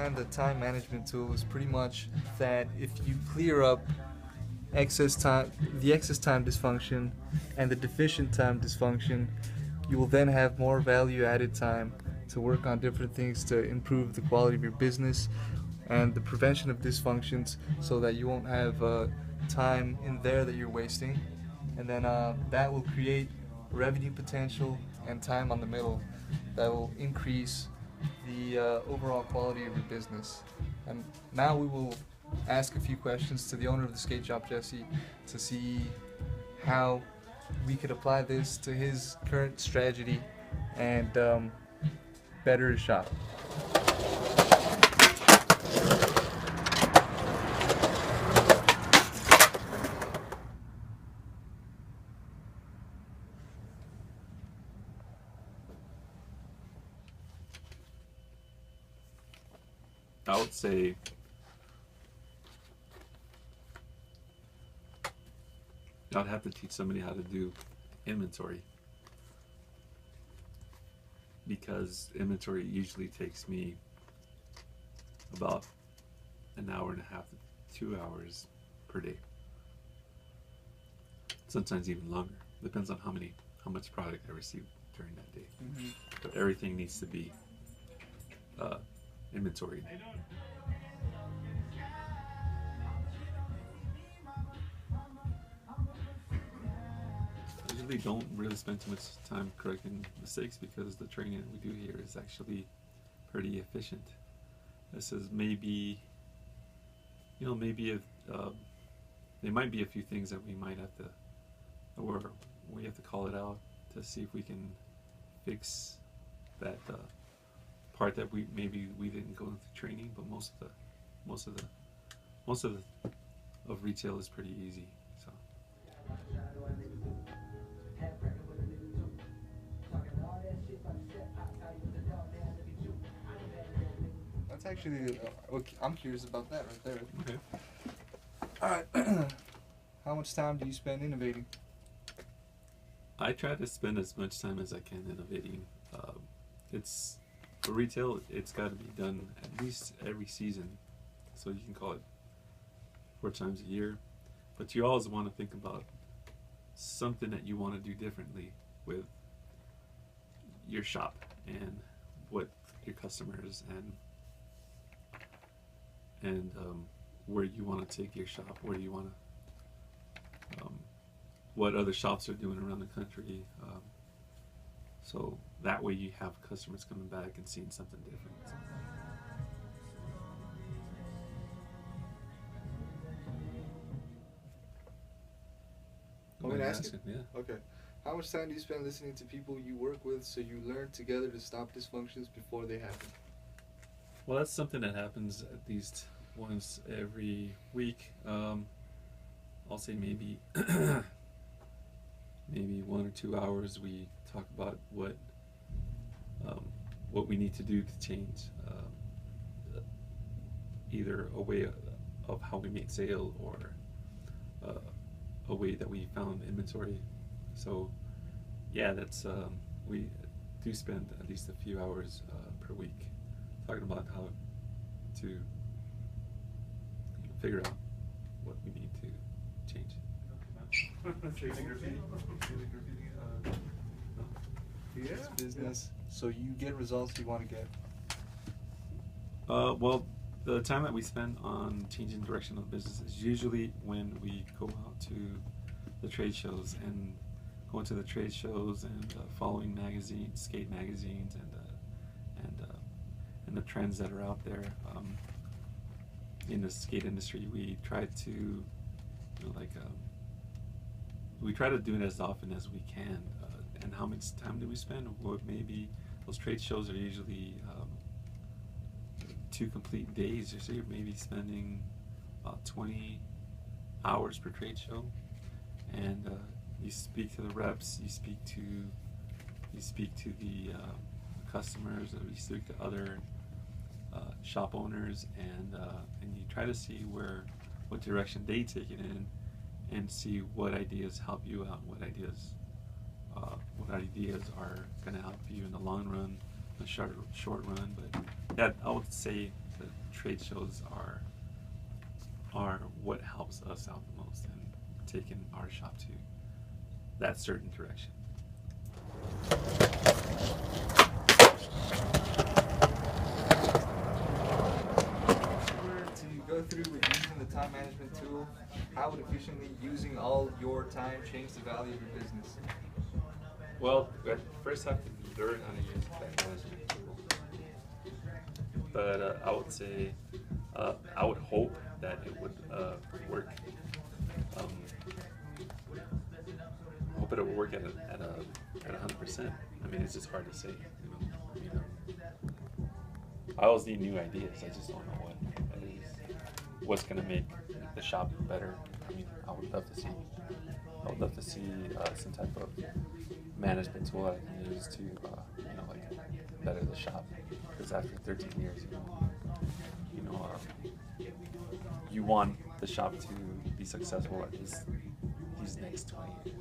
behind the time management tool is pretty much that if you clear up excess time, the excess time dysfunction and the deficient time dysfunction, you will then have more value added time to work on different things to improve the quality of your business and the prevention of dysfunctions so that you won't have time in there that you're wasting. And then that will create revenue potential and time on the middle that will increase the overall quality of your business. And now we will ask a few questions to the owner of the skate shop, Jesse, to see how we could apply this to his current strategy and better his shop. I would say I'd have to teach somebody how to do inventory, because inventory usually takes me about an hour and a half to 2 hours per day. Sometimes even longer. Depends on how much product I receive during that day. Mm-hmm. But everything needs to be inventoried. I usually don't really spend too much time correcting mistakes because the training that we do here is actually pretty efficient. This is maybe if there might be a few things that we might have to, or we have to call it out to see if we can fix that part that we didn't go into training. But most of retail is pretty easy. So. That's actually, I'm curious about that right there. Okay. Alright, how much time do you spend innovating? I try to spend as much time as I can innovating. It's for retail. It's got to be done at least every season, so you can call it 4 times a year. But you always want to think about something that you want to do differently with your shop and what your customers and where you want to take your shop, where you want to, what other shops are doing around the country. So that way you have customers coming back and seeing something different. I'm gonna ask you. Yeah. Okay. How much time do you spend listening to people you work with so you learn together to stop dysfunctions before they happen? Well, that's something that happens at least once every week. I'll say maybe maybe 1 or 2 hours. We talk about what we need to do to change either a way of how we make sale or a way that we found inventory. So yeah, that's we do spend at least a few hours per week talking about how to figure out what we need to change. Yeah. Business. So you get results you want to get. Well, the time that we spend on changing direction of the business is usually when we go out to the trade shows and going to the trade shows and following magazines, skate magazines, and the trends that are out there in the skate industry. We try to, we try to do it as often as we can. And how much time do we spend? Well, maybe those trade shows are usually 2 complete days. So you're maybe spending about 20 hours per trade show, and you speak to the reps, you speak to the customers, or you speak to other shop owners, and you try to see what direction they take it in, and see what ideas help you out, what ideas are going to help you in the long run, the short run. But yeah, I would say that trade shows are what helps us out the most and taking our shop to that certain direction. To go through with using the time management tool, how would efficiently using all your time change the value of your business? Well, we first have to learn how to use that management tool. But I would say, I would hope that it would work. I hope it would work at 100%. I mean, it's just hard to say. You know. I always need new ideas. I just don't know what that is. What's gonna make the shop better? I mean, I would love to see some type of management tool I can use to, like better the shop. Because after 13 years, you want the shop to be successful at least these next 20 years.